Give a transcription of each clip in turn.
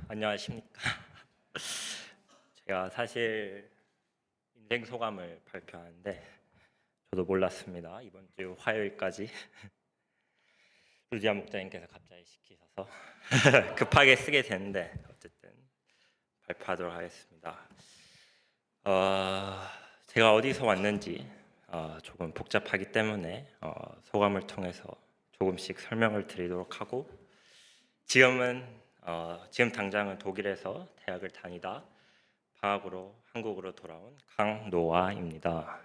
안녕하십니까. 제가 사실 인생 소감을 발표하는데 저도 몰랐습니다. 이번 주 화요일까지 루디아 목사님께서 갑자기 시키셔서 급하게 쓰게 됐는데 어쨌든 발표하도록 하겠습니다. 어, 제가 어디서 왔는지 조금 복잡하기 때문에 소감을 통해서 조금씩 설명을 드리도록 하고 지금 당장은 독일에서 대학을 다니다 방학으로 한국으로 돌아온 강노아입니다.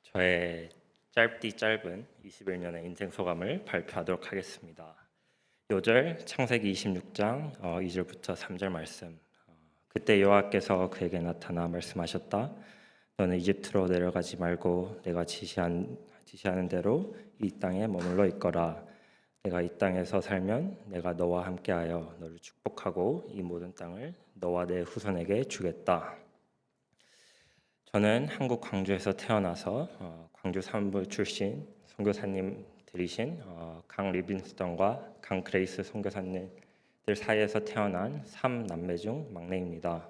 저의 짧디 짧은 21년의 인생 소감을 발표하도록 하겠습니다. 요절 창세기 26장 2절부터 3절 말씀. 그때 여호와께서 그에게 나타나 말씀하셨다. 너는 이집트로 내려가지 말고 내가 지시하는 대로 이 땅에 머물러 있거라. 내가 이 땅에서 살면 내가 너와 함께하여 너를 축복하고 이 모든 땅을 너와 내 후손에게 주겠다. 저는 한국 광주에서 태어나서 광주 산부 출신 선교사님들이신 강 리빈스턴과 강 그레이스 선교사님들 사이에서 태어난 3남매 중 막내입니다.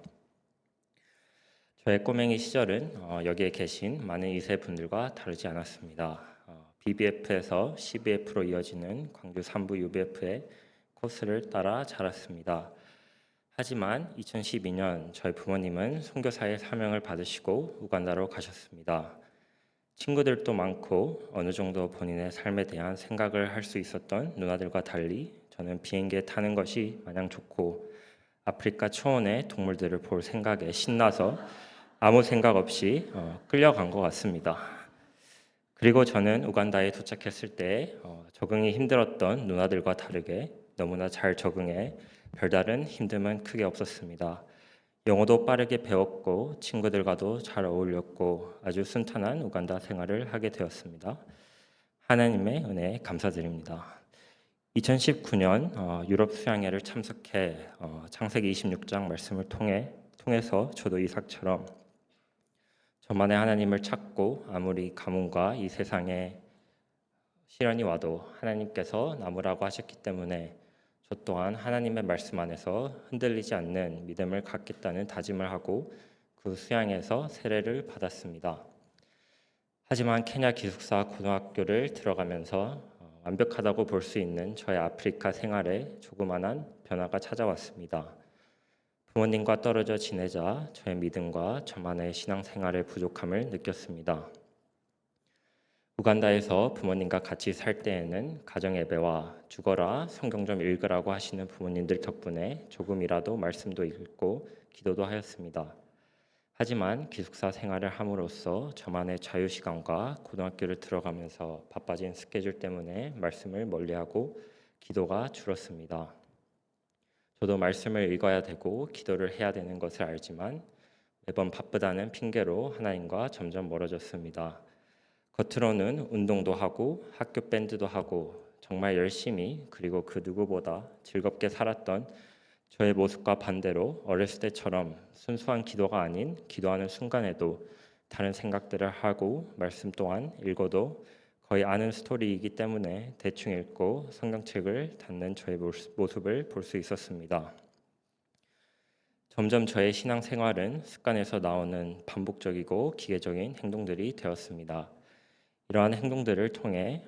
저의 꼬맹이 시절은 여기에 계신 많은 2세 분들과 다르지 않았습니다. BBF에서 CBF로 이어지는 광주 산부 UBF의 코스를 따라 자랐습니다. 하지만 2012년 저희 부모님은 선교사의 사명을 받으시고 우간다로 가셨습니다. 친구들도 많고 어느 정도 본인의 삶에 대한 생각을 할 수 있었던 누나들과 달리 저는 비행기에 타는 것이 마냥 좋고 아프리카 초원의 동물들을 볼 생각에 신나서 아무 생각 없이 끌려간 것 같습니다. 그리고 저는 우간다에 도착했을 때 적응이 힘들었던 누나들과 다르게 너무나 잘 적응해 별다른 힘듦은 크게 없었습니다. 영어도 빠르게 배웠고 친구들과도 잘 어울렸고 아주 순탄한 우간다 생활을 하게 되었습니다. 하나님의 은혜에 감사드립니다. 2019년 유럽 수양회를 참석해 창세기 26장 말씀을 통해서 저도 이삭처럼 저만의 하나님을 찾고 아무리 가뭄과 이 세상에 시련이 와도 하나님께서 남으라고 하셨기 때문에 저 또한 하나님의 말씀 안에서 흔들리지 않는 믿음을 갖겠다는 다짐을 하고 그 수양에서 세례를 받았습니다. 하지만 케냐 기숙사 고등학교를 들어가면서 완벽하다고 볼 수 있는 저의 아프리카 생활에 조그만한 변화가 찾아왔습니다. 부모님과 떨어져 지내자 저의 믿음과 저만의 신앙생활의 부족함을 느꼈습니다. 우간다에서 부모님과 같이 살 때에는 가정 예배와 죽어라 성경 좀 읽으라고 하시는 부모님들 덕분에 조금이라도 말씀도 읽고 기도도 하였습니다. 하지만 기숙사 생활을 함으로써 저만의 자유 시간과 고등학교를 들어가면서 바빠진 스케줄 때문에 말씀을 멀리하고 기도가 줄었습니다. 저도 말씀을 읽어야 되고 기도를 해야 되는 것을 알지만 매번 바쁘다는 핑계로 하나님과 점점 멀어졌습니다. 겉으로는 운동도 하고 학교 밴드도 하고 정말 열심히 그리고 그 누구보다 즐겁게 살았던 저의 모습과 반대로 어렸을 때처럼 순수한 기도가 아닌 기도하는 순간에도 다른 생각들을 하고 말씀 또한 읽어도 거의 아는 스토리이기 때문에 대충 읽고 성경책을 닫는 저의 모습을 볼 수 있었습니다. 점점 저의 신앙생활은 습관에서 나오는 반복적이고 기계적인 행동들이 되었습니다. 이러한 행동들을 통해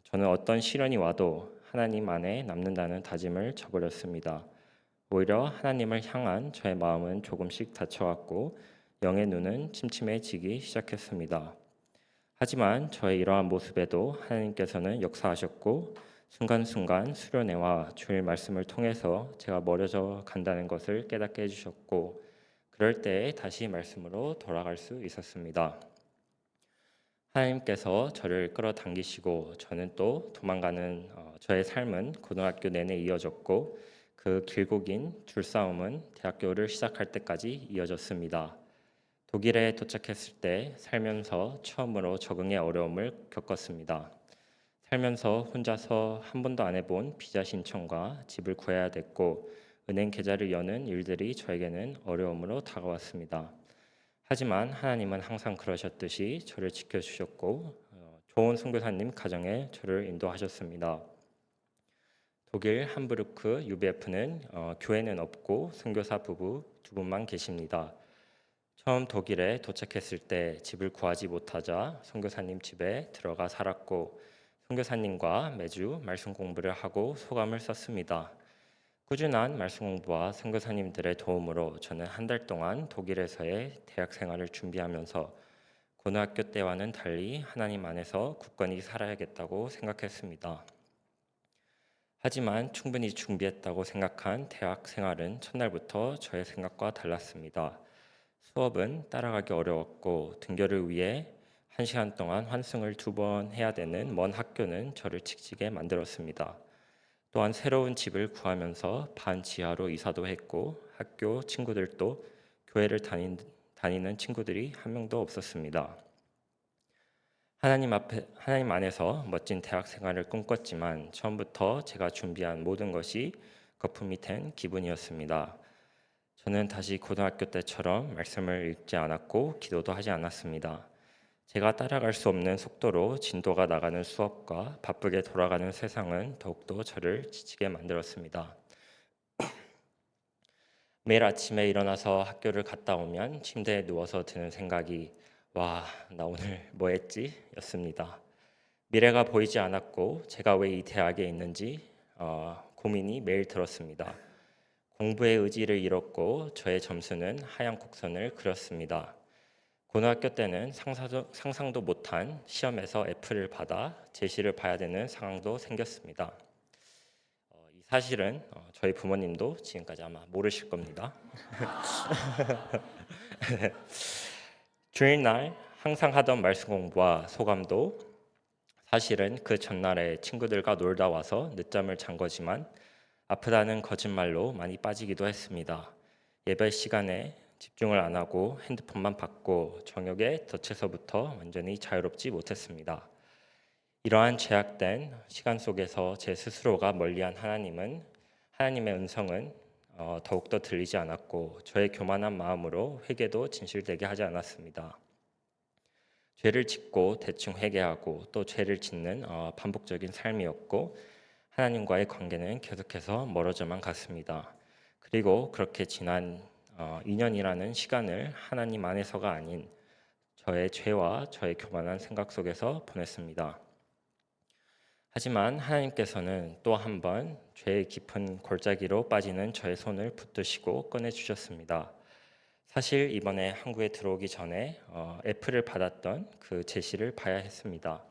저는 어떤 시련이 와도 하나님 안에 남는다는 다짐을 저버렸습니다. 오히려 하나님을 향한 저의 마음은 조금씩 닫혀왔고 영의 눈은 침침해지기 시작했습니다. 하지만 저의 이러한 모습에도 하나님께서는 역사하셨고 순간순간 수련회와 주일 말씀을 통해서 제가 멀어져 간다는 것을 깨닫게 해주셨고 그럴 때에 다시 말씀으로 돌아갈 수 있었습니다. 하나님께서 저를 끌어당기시고 저는 또 도망가는 저의 삶은 고등학교 내내 이어졌고 그 길고 긴 줄싸움은 대학교를 시작할 때까지 이어졌습니다. 독일에 도착했을 때 살면서 처음으로 적응의 어려움을 겪었습니다. 살면서 혼자서 한 번도 안 해본 비자 신청과 집을 구해야 됐고 은행 계좌를 여는 일들이 저에게는 어려움으로 다가왔습니다. 하지만 하나님은 항상 그러셨듯이 저를 지켜주셨고 좋은 선교사님 가정에 저를 인도하셨습니다. 독일 함부르크 UBF는 교회는 없고 선교사 부부 두 분만 계십니다. 처음 독일에 도착했을 때 집을 구하지 못하자 선교사님 집에 들어가 살았고 선교사님과 매주 말씀 공부를 하고 소감을 썼습니다. 꾸준한 말씀 공부와 선교사님들의 도움으로 저는 한 달 동안 독일에서의 대학 생활을 준비하면서 고등학교 때와는 달리 하나님 안에서 굳건히 살아야겠다고 생각했습니다. 하지만 충분히 준비했다고 생각한 대학 생활은 첫날부터 저의 생각과 달랐습니다. 수업은 따라가기 어려웠고 등교를 위해 1시간 동안 환승을 2번 해야 되는 먼 학교는 저를 칙칙해 만들었습니다. 또한 새로운 집을 구하면서 반 지하로 이사도 했고 학교 친구들도 교회를 다니는 친구들이 한 명도 없었습니다. 하나님 안에서 멋진 대학 생활을 꿈꿨지만 처음부터 제가 준비한 모든 것이 거품이 된 기분이었습니다. 저는 다시 고등학교 때처럼 말씀을 읽지 않았고 기도도 하지 않았습니다. 제가 따라갈 수 없는 속도로 진도가 나가는 수업과 바쁘게 돌아가는 세상은 더욱더 저를 지치게 만들었습니다. 매일 아침에 일어나서 학교를 갔다 오면 침대에 누워서 드는 생각이 와, 나 오늘 뭐 했지? 였습니다. 미래가 보이지 않았고 제가 왜 이 대학에 있는지 고민이 매일 들었습니다. 공부의 의지를 잃었고 저의 점수는 하얀 곡선을 그렸습니다. 고등학교 때는 상상도 못한 시험에서 F를 받아 제시를 봐야 되는 상황도 생겼습니다. 이 사실은 저희 부모님도 지금까지 아마 모르실 겁니다. 주일날 항상 하던 말씀 공부와 소감도 사실은 그 전날에 친구들과 놀다 와서 늦잠을 잔 거지만 아프다는 거짓말로 많이 빠지기도 했습니다. 예배 시간에 집중을 안 하고 핸드폰만 받고 저녁에 덫에서부터 완전히 자유롭지 못했습니다. 이러한 제약된 시간 속에서 제 스스로가 멀리한 하나님의 음성은 더욱더 들리지 않았고 저의 교만한 마음으로 회개도 진실되게 하지 않았습니다. 죄를 짓고 대충 회개하고 또 죄를 짓는 반복적인 삶이었고 하나님과의 관계는 계속해서 멀어져만 갔습니다. 그리고 그렇게 지난 2년이라는 시간을 하나님 안에서가 아닌 저의 죄와 저의 교만한 생각 속에서 보냈습니다. 하지만 하나님께서는 또 한 번 죄의 깊은 골짜기로 빠지는 저의 손을 붙드시고 꺼내주셨습니다. 사실 이번에 한국에 들어오기 전에 F를 받았던 그 제시를 봐야 했습니다.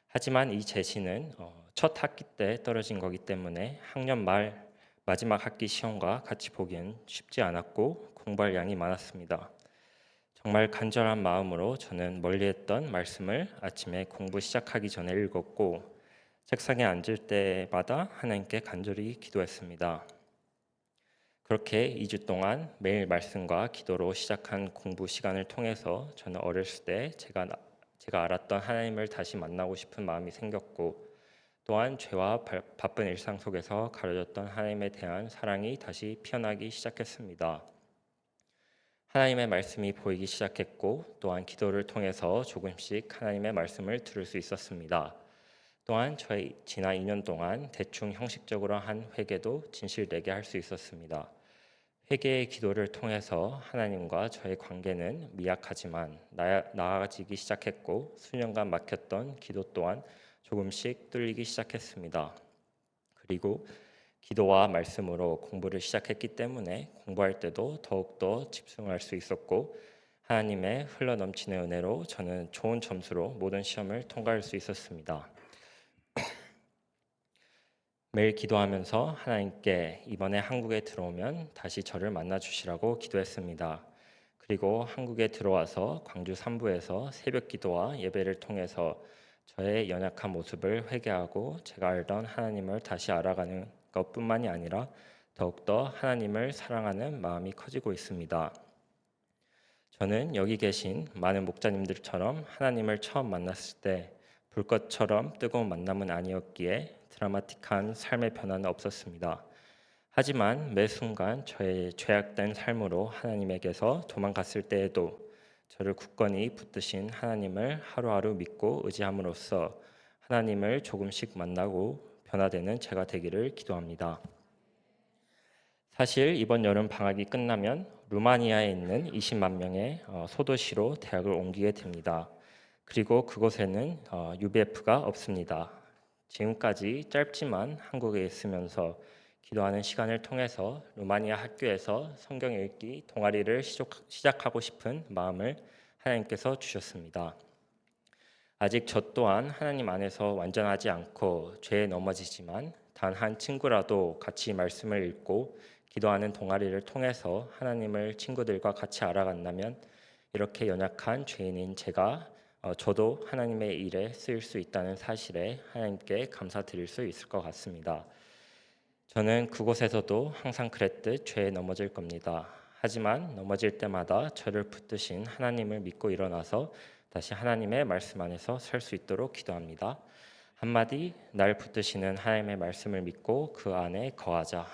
하지만 이 제시는 첫 학기 때 떨어진 거기 때문에 학년 말 마지막 학기 시험과 같이 보기엔 쉽지 않았고 공부할 양이 많았습니다. 정말 간절한 마음으로 저는 멀리했던 말씀을 아침에 공부 시작하기 전에 읽었고 책상에 앉을 때마다 하나님께 간절히 기도했습니다. 그렇게 2주 동안 매일 말씀과 기도로 시작한 공부 시간을 통해서 저는 어렸을 때 제가 알았던 하나님을 다시 만나고 싶은 마음이 생겼고 또한 죄와 바쁜 일상 속에서 가려졌던 하나님에 대한 사랑이 다시 피어나기 시작했습니다. 하나님의 말씀이 보이기 시작했고 또한 기도를 통해서 조금씩 하나님의 말씀을 들을 수 있었습니다. 또한 저의 지난 2년 동안 대충 형식적으로 한 회개도 진실되게 할 수 있었습니다. 회개의 기도를 통해서 하나님과 저의 관계는 미약하지만 나아지기 시작했고 수년간 막혔던 기도 또한 조금씩 뚫리기 시작했습니다. 그리고 기도와 말씀으로 공부를 시작했기 때문에 공부할 때도 더욱더 집중할 수 있었고 하나님의 흘러넘치는 은혜로 저는 좋은 점수로 모든 시험을 통과할 수 있었습니다. 매일 기도하면서 하나님께 이번에 한국에 들어오면 다시 저를 만나 주시라고 기도했습니다. 그리고 한국에 들어와서 광주 3부에서 새벽 기도와 예배를 통해서 저의 연약한 모습을 회개하고 제가 알던 하나님을 다시 알아가는 것뿐만이 아니라 더욱더 하나님을 사랑하는 마음이 커지고 있습니다. 저는 여기 계신 많은 목자님들처럼 하나님을 처음 만났을 때 불꽃처럼 뜨거운 만남은 아니었기에 드라마틱한 삶의 변화는 없었습니다. 하지만 매 순간 저의 죄악된 삶으로 하나님에게서 도망갔을 때에도 저를 굳건히 붙드신 하나님을 하루하루 믿고 의지함으로써 하나님을 조금씩 만나고 변화되는 제가 되기를 기도합니다. 사실 이번 여름 방학이 끝나면 루마니아에 있는 20만 명의 소도시로 대학을 옮기게 됩니다. 그리고 그곳에는 UBF가 없습니다. 지금까지 짧지만 한국에 있으면서 기도하는 시간을 통해서 루마니아 학교에서 성경 읽기 동아리를 시작하고 싶은 마음을 하나님께서 주셨습니다. 아직 저 또한 하나님 안에서 완전하지 않고 죄에 넘어지지만 단 한 친구라도 같이 말씀을 읽고 기도하는 동아리를 통해서 하나님을 친구들과 같이 알아간다면 이렇게 연약한 죄인인 제가 저도 하나님의 일에 쓰일 수 있다는 사실에 하나님께 감사드릴 수 있을 것 같습니다. 저는 그곳에서도 항상 그랬듯 죄에 넘어질 겁니다. 하지만 넘어질 때마다 저를 붙드신 하나님을 믿고 일어나서 다시 하나님의 말씀 안에서 설 수 있도록 기도합니다. 한마디 날 붙드시는 하나님의 말씀을 믿고 그 안에 거하자.